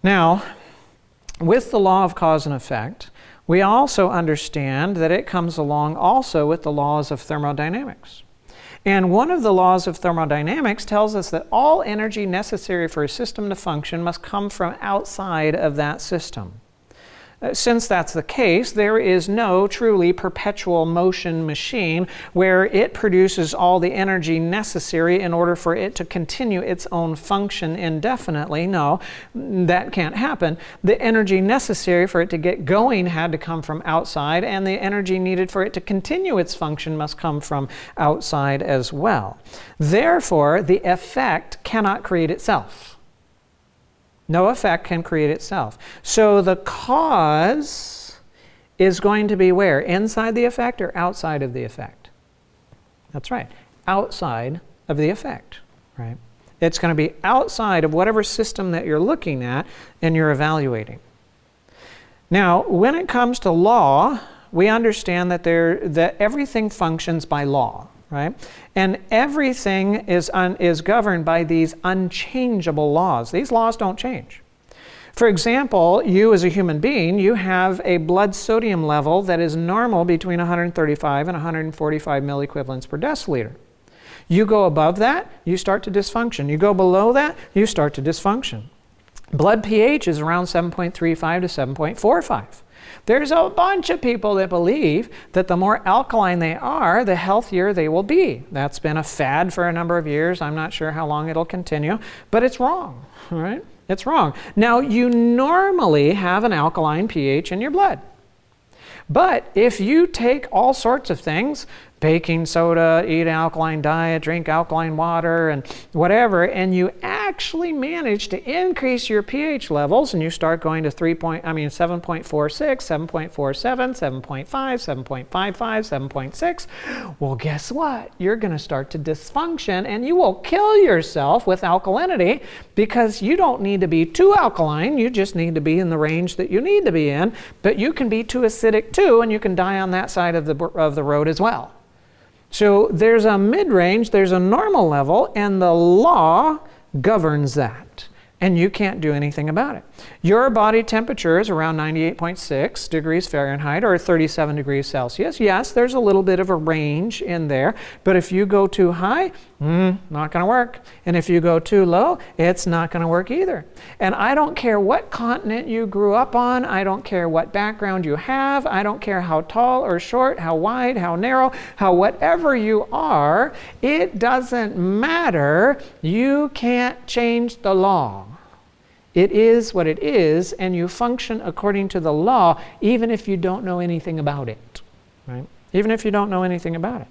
Now, with the law of cause and effect, we also understand that it comes along also with the laws of thermodynamics. And one of the laws of thermodynamics tells us that all energy necessary for a system to function must come from outside of that system. Since that's the case, there is no truly perpetual motion machine where it produces all the energy necessary in order for it to continue its own function indefinitely. No, that can't happen. The energy necessary for it to get going had to come from outside, and the energy needed for it to continue its function must come from outside as well. Therefore, the effect cannot create itself. No effect can create itself. So the cause is going to be where? Inside the effect or outside of the effect? That's right, outside of the effect, right? It's going to be outside of whatever system that you're looking at and you're evaluating. Now, when it comes to law, we understand that everything functions by law. Right? And everything is governed by these unchangeable laws. These laws don't change. For example, you as a human being, you have a blood sodium level that is normal between 135 and 145 milliequivalents per deciliter. You go above that, you start to dysfunction. You go below that, you start to dysfunction. Blood pH is around 7.35 to 7.45. There's a bunch of people that believe that the more alkaline they are, the healthier they will be. That's been a fad for a number of years. I'm not sure how long it'll continue, but it's wrong, right? It's wrong. Now, you normally have an alkaline pH in your blood. But if you take all sorts of things, baking soda, eat an alkaline diet, drink alkaline water, and whatever, and you actually manage to increase your pH levels, and you start going to 7.46, 7.47, 7.5, 7.55, 7.6, well, guess what? You're going to start to dysfunction, and you will kill yourself with alkalinity because you don't need to be too alkaline. You just need to be in the range that you need to be in, but you can be too acidic too, and you can die on that side of the road as well. So there's a mid-range, there's a normal level, and the law governs that. And you can't do anything about it. Your body temperature is around 98.6 degrees Fahrenheit or 37 degrees Celsius. Yes, there's a little bit of a range in there, but if you go too high, not going to work. And if you go too low, it's not going to work either. And I don't care what continent you grew up on. I don't care what background you have. I don't care how tall or short, how wide, how narrow, how whatever you are. It doesn't matter. You can't change the law. It is what it is, and you function according to the law, even if you don't know anything about it, right? Even if you don't know anything about it.